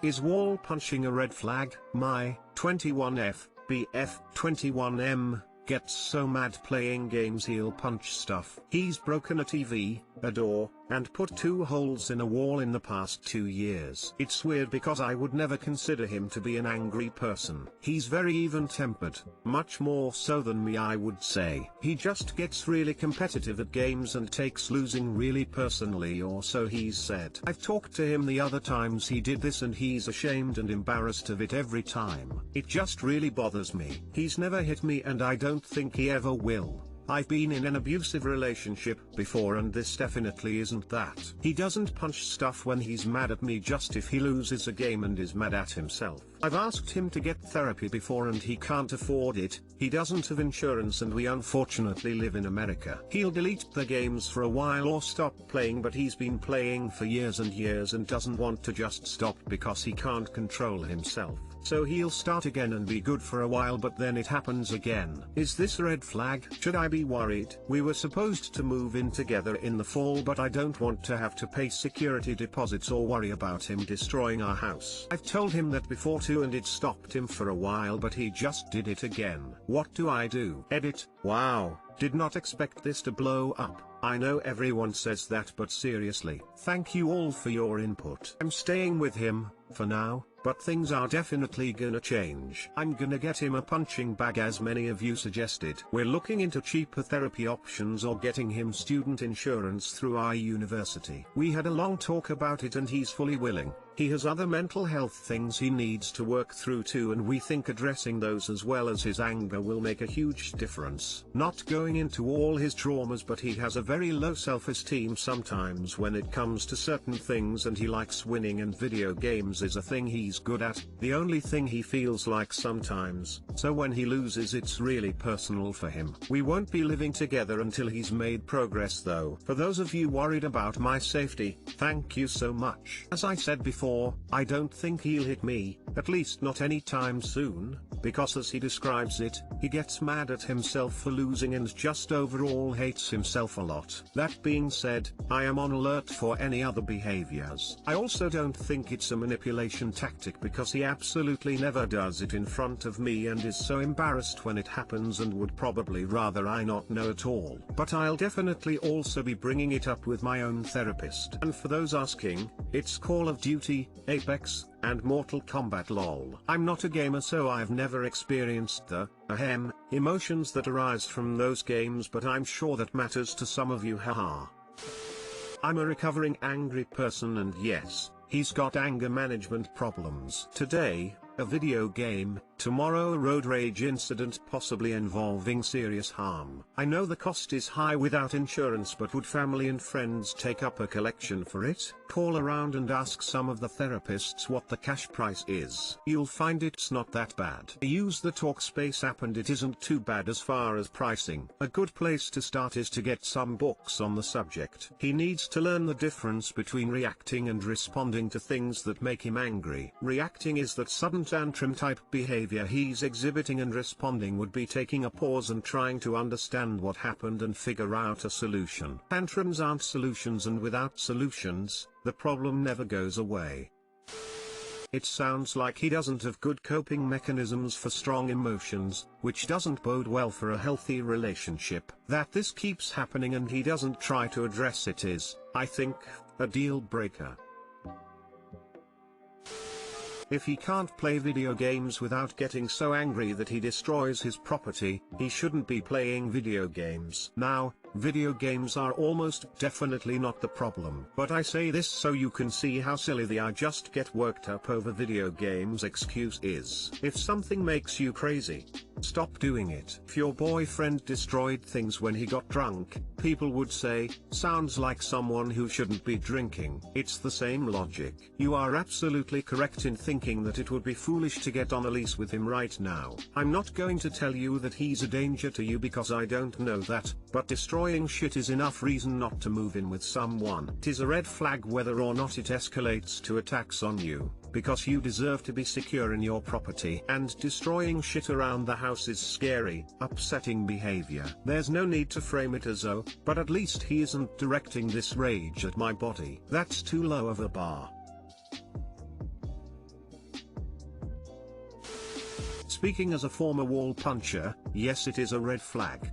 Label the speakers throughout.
Speaker 1: Is wall punching a red flag? My 21F, BF 21M gets so mad playing games he'll punch stuff. He's broken a TV, a door, and put 2 holes in a wall in the past 2 years. It's weird because I would never consider him to be an angry person. He's very even-tempered, much more so than me I would say. He just gets really competitive at games and takes losing really personally, or so he's said. I've talked to him the other times he did this and he's ashamed and embarrassed of it every time. It just really bothers me. He's never hit me and I don't think he ever will. I've been in an abusive relationship before and this definitely isn't that. He doesn't punch stuff when he's mad at me, just if he loses a game and is mad at himself. I've asked him to get therapy before and he can't afford it. He doesn't have insurance and we unfortunately live in America. He'll delete the games for a while or stop playing, but he's been playing for years and years and doesn't want to just stop because he can't control himself. So he'll start again and be good for a while, but then it happens again. Is this a red flag? Should I be worried? We were supposed to move in together in the fall, but I don't want to have to pay security deposits or worry about him destroying our house. I've told him that before too and it stopped him for a while, but he just did it again. What do I do? Edit. Wow, did not expect this to blow up. I know everyone says that, but seriously, thank you all for your input. I'm staying with him, for now, but things are definitely gonna change. I'm gonna get him a punching bag as many of you suggested. We're looking into cheaper therapy options or getting him student insurance through our university. We had a long talk about it and he's fully willing. He has other mental health things he needs to work through too, and we think addressing those as well as his anger will make a huge difference. Not going into all his traumas, but he has a very low self-esteem sometimes when it comes to certain things, and he likes winning and video games is a thing he's good at, the only thing he feels like sometimes, so when he loses it's really personal for him. We won't be living together until he's made progress though. For those of you worried about my safety, thank you so much. As I said before, I don't think he'll hit me, at least not anytime soon, because as he describes it, he gets mad at himself for losing and just overall hates himself a lot. That being said, I am on alert for any other behaviors. I also don't think it's a manipulation tactic because he absolutely never does it in front of me and is so embarrassed when it happens and would probably rather I not know at all. But I'll definitely also be bringing it up with my own therapist. And for those asking, it's Call of Duty, Apex, and Mortal Kombat lol. I'm not a gamer, so I've never experienced the emotions that arise from those games, but I'm sure that matters to some of you, haha. I'm a recovering angry person, and yes, he's got anger management problems. Today, a video game, tomorrow a road rage incident possibly involving serious harm. I know the cost is high without insurance, but would family and friends take up a collection for it? Call around and ask some of the therapists what the cash price is. You'll find it's not that bad. I use the Talkspace app and it isn't too bad as far as pricing. A good place to start is to get some books on the subject. He needs to learn the difference between reacting and responding to things that make him angry. Reacting is that sudden tantrum type behavior he's exhibiting, and responding would be taking a pause and trying to understand what happened and figure out a solution. Tantrums aren't solutions, and without solutions, the problem never goes away. It sounds like he doesn't have good coping mechanisms for strong emotions, which doesn't bode well for a healthy relationship. That this keeps happening and he doesn't try to address it is, I think, a deal breaker. If he can't play video games without getting so angry that he destroys his property, he shouldn't be playing video games. Now, video games are almost definitely not the problem. But I say this so you can see how silly the "I just get worked up over video games" excuse is. If something makes you crazy, stop doing it. If your boyfriend destroyed things when he got drunk, people would say, sounds like someone who shouldn't be drinking. It's the same logic. You are absolutely correct in thinking that it would be foolish to get on a lease with him right now. I'm not going to tell you that he's a danger to you because I don't know that, but destroying shit is enough reason not to move in with someone. It is a red flag whether or not it escalates to attacks on you, because you deserve to be secure in your property. And destroying shit around the house is scary, upsetting behavior. There's no need to frame it as "oh, but at least he isn't directing this rage at my body." That's too low of a bar. Speaking as a former wall puncher, yes, it is a red flag.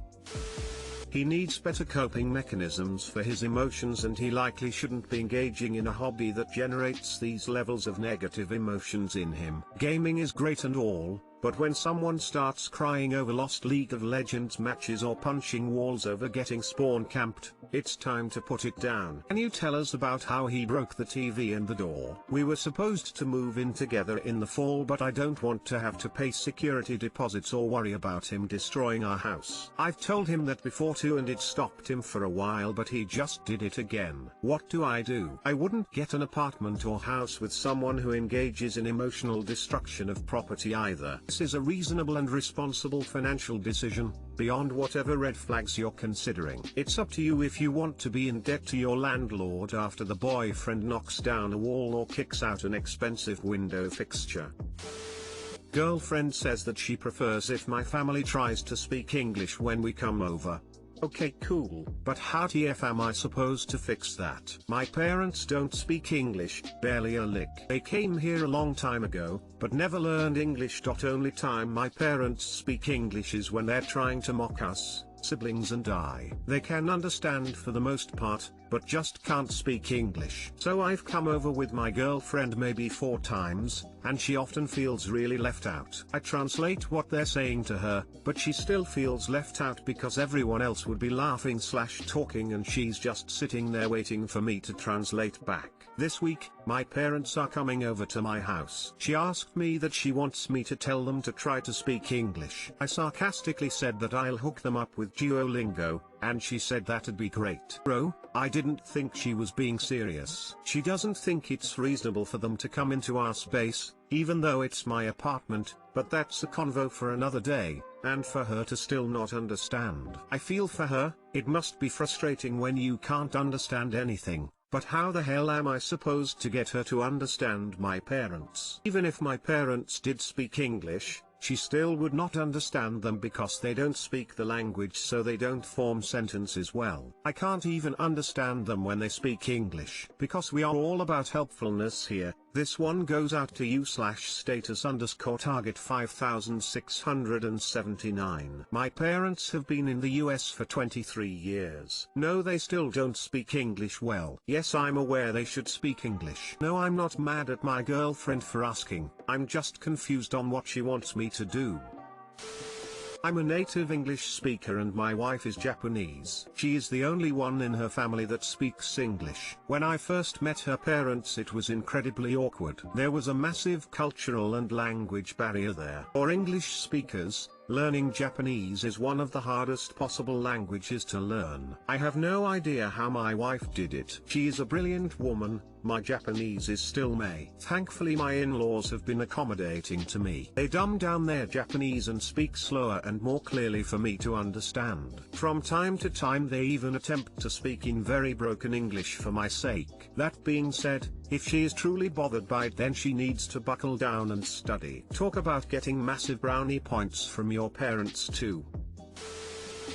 Speaker 1: He needs better coping mechanisms for his emotions, and he likely shouldn't be engaging in a hobby that generates these levels of negative emotions in him. Gaming is great and all, but when someone starts crying over lost League of Legends matches or punching walls over getting spawn camped, it's time to put it down. Can you tell us about how he broke the TV and the door? We were supposed to move in together in the fall, but I don't want to have to pay security deposits or worry about him destroying our house. I've told him that before too, and it stopped him for a while, but he just did it again. What do? I wouldn't get an apartment or house with someone who engages in emotional destruction of property either. This is a reasonable and responsible financial decision, beyond whatever red flags you're considering. It's up to you if you want to be in debt to your landlord after the boyfriend knocks down a wall or kicks out an expensive window fixture. Girlfriend says that she prefers if my family tries to speak English when we come over. Okay, cool, but how TF am I supposed to fix that? My parents don't speak English, barely a lick. They came here a long time ago, but never learned English. Only time my parents speak English is when they're trying to mock us, siblings and I. They can understand for the most part, but just can't speak English. So I've come over with my girlfriend maybe 4 times, and she often feels really left out. I translate what they're saying to her, but she still feels left out because everyone else would be laughing/talking and she's just sitting there waiting for me to translate back. This week, my parents are coming over to my house. She asked me that she wants me to tell them to try to speak English. I sarcastically said that I'll hook them up with Duolingo, and she said that'd be great. Bro, I didn't think she was being serious. She doesn't think it's reasonable for them to come into our space, even though it's my apartment, but that's a convo for another day, and for her to still not understand. I feel for her. It must be frustrating when you can't understand anything. But how the hell am I supposed to get her to understand my parents? Even if my parents did speak English, she still would not understand them because they don't speak the language, so they don't form sentences well. I can't even understand them when they speak English. Because we are all about helpfulness here, this one goes out to you/status_target 5679. My parents have been in the US for 23 years. No, they still don't speak English well. Yes, I'm aware they should speak English. No, I'm not mad at my girlfriend for asking. I'm just confused on what she wants me to do. I'm a native English speaker and my wife is Japanese. She is the only one in her family that speaks English. When I first met her parents, it was incredibly awkward. There was a massive cultural and language barrier there. For English speakers, learning Japanese is one of the hardest possible languages to learn. I have no idea how my wife did it. She is a brilliant woman. My Japanese is still May. Thankfully my in-laws have been accommodating to me. They dumb down their Japanese and speak slower and more clearly for me to understand. From time to time they even attempt to speak in very broken English for my sake. That being said, if she is truly bothered by it, then she needs to buckle down and study. Talk about getting massive brownie points from your parents too.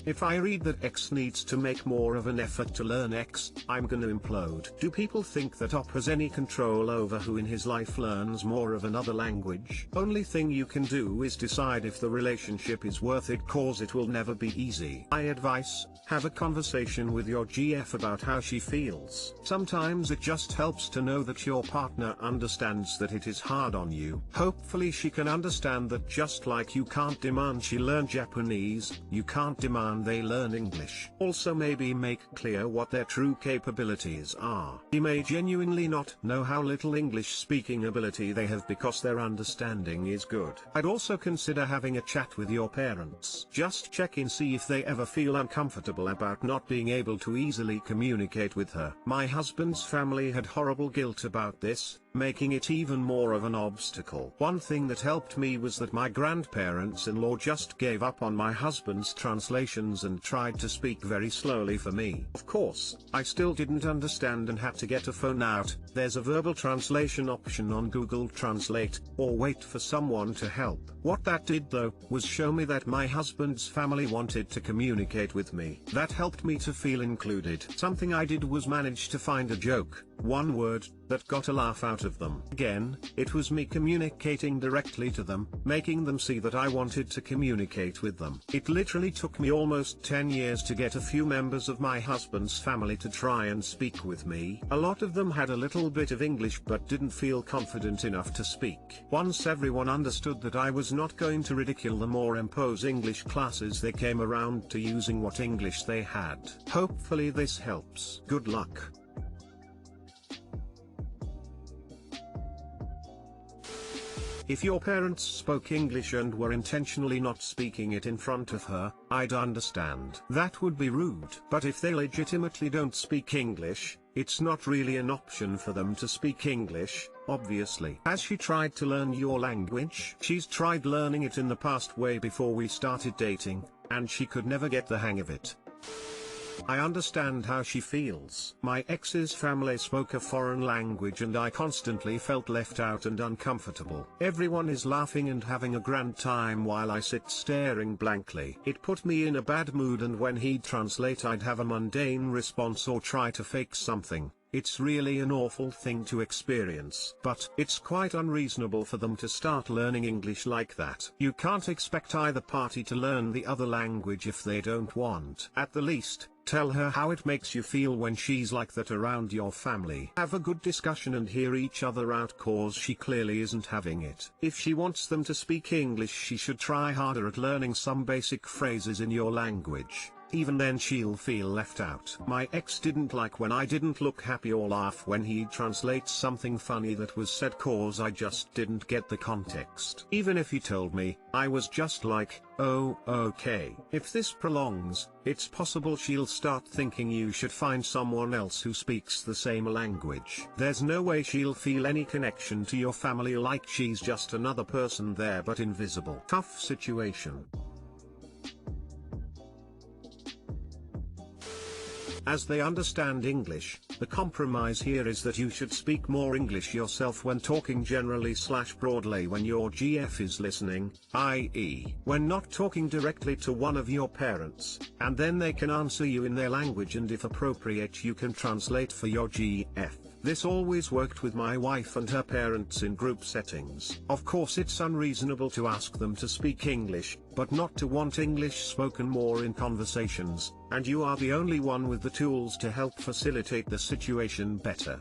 Speaker 1: If I read that X needs to make more of an effort to learn X, I'm gonna implode. Do people think that Op has any control over who in his life learns more of another language? Only thing you can do is decide if the relationship is worth it, cause it will never be easy. My advice, have a conversation with your GF about how she feels. Sometimes it just helps to know that your partner understands that it is hard on you. Hopefully she can understand that just like you can't demand she learn Japanese, you can't demand they learn English. Also maybe make clear what their true capabilities are. He may genuinely not know how little English speaking ability they have because their understanding is good. I'd also consider having a chat with your parents. Just check in, see if they ever feel uncomfortable about not being able to easily communicate with her. My husband's family had horrible guilt about this, making it even more of an obstacle. One thing that helped me was that my grandparents-in-law just gave up on my husband's translations and tried to speak very slowly for me. Of course, I still didn't understand and had to get a phone out. There's a verbal translation option on Google Translate, or wait for someone to help. What that did though, was show me that my husband's family wanted to communicate with me. That helped me to feel included. Something I did was manage to find a joke, one word, that got a laugh out of them. Again, it was me communicating directly to them, making them see that I wanted to communicate with them. It literally took me almost 10 years to get a few members of my husband's family to try and speak with me. A lot of them had a little bit of English but didn't feel confident enough to speak. Once everyone understood that I was not going to ridicule them or impose English classes, they came around to using what English they had. Hopefully this helps. Good luck. If your parents spoke English and were intentionally not speaking it in front of her, I'd understand. That would be rude. But if they legitimately don't speak English, it's not really an option for them to speak English, obviously. Has she tried to learn your language? She's tried learning it in the past way before we started dating, and she could never get the hang of it. I understand how she feels. My ex's family spoke a foreign language and I constantly felt left out and uncomfortable. Everyone is laughing and having a grand time while I sit staring blankly. It put me in a bad mood, and when he'd translate I'd have a mundane response or try to fake something. It's really an awful thing to experience. But it's quite unreasonable for them to start learning English like that. You can't expect either party to learn the other language if they don't want. At the least, tell her how it makes you feel when she's like that around your family. Have a good discussion and hear each other out, cause she clearly isn't having it. If she wants them to speak English, she should try harder at learning some basic phrases in your language. Even then she'll feel left out. My ex didn't like when I didn't look happy or laugh when he'd translate something funny that was said, cause I just didn't get the context. Even if he told me, I was just like, oh, okay. If this prolongs, it's possible she'll start thinking you should find someone else who speaks the same language. There's no way she'll feel any connection to your family, like she's just another person there but invisible. Tough situation. As they understand English, the compromise here is that you should speak more English yourself when talking generally/broadly when your GF is listening, i.e., when not talking directly to one of your parents, and then they can answer you in their language, and if appropriate you can translate for your GF. This always worked with my wife and her parents in group settings. Of course it's unreasonable to ask them to speak English, but not to want English spoken more in conversations, and you are the only one with the tools to help facilitate the situation better.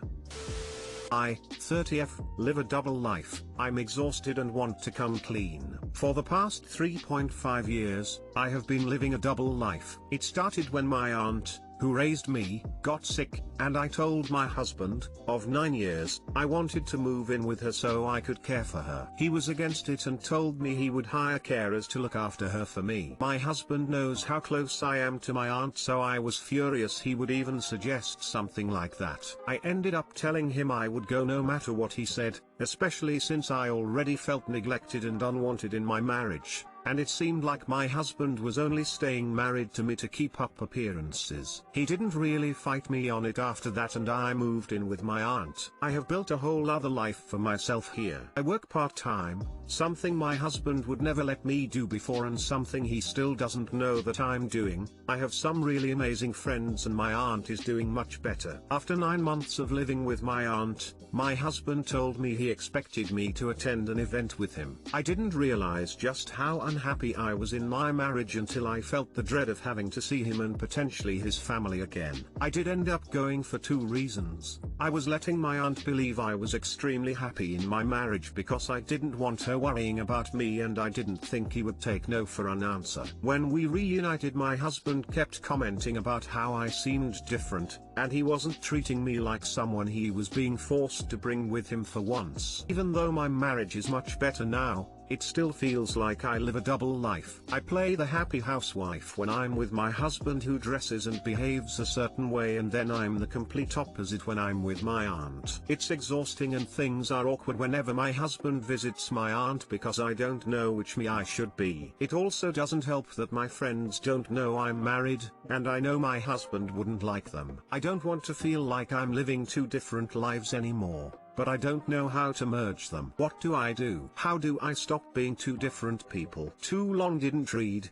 Speaker 1: I, 30F, live a double life. I'm exhausted and want to come clean. For the past 3.5 years, I have been living a double life. It started when my aunt, who raised me, got sick, and I told my husband, of 9 years, I wanted to move in with her so I could care for her. He was against it and told me he would hire carers to look after her for me. My husband knows how close I am to my aunt, so I was furious he would even suggest something like that. I ended up telling him I would go no matter what he said, especially since I already felt neglected and unwanted in my marriage. And it seemed like my husband was only staying married to me to keep up appearances. He didn't really fight me on it after that, and I moved in with my aunt. I have built a whole other life for myself here. I work part-time, something my husband would never let me do before and something he still doesn't know that I'm doing. I have some really amazing friends and my aunt is doing much better. After 9 months of living with my aunt, my husband told me he expected me to attend an event with him. I didn't realize just how unhappy I was in my marriage until I felt the dread of having to see him and potentially his family again. I did end up going for 2 reasons. I was letting my aunt believe I was extremely happy in my marriage because I didn't want her worrying about me, and I didn't think he would take no for an answer. When we reunited, my husband kept commenting about how I seemed different, and he wasn't treating me like someone he was being forced to bring with him for once. Even though my marriage is much better now, it still feels like I live a double life. I play the happy housewife when I'm with my husband, who dresses and behaves a certain way, and then I'm the complete opposite when I'm with my aunt. It's exhausting and things are awkward whenever my husband visits my aunt because I don't know which me I should be. It also doesn't help that my friends don't know I'm married, and I know my husband wouldn't like them. I don't want to feel like I'm living 2 different lives anymore, but I don't know how to merge them. What do I do? How do I stop being 2 different people? Too long didn't read,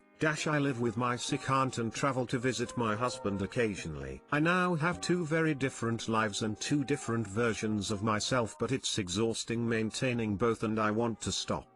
Speaker 1: I live with my sick aunt and travel to visit my husband occasionally. I now have two very different lives and two different versions of myself, but it's exhausting maintaining both and I want to stop.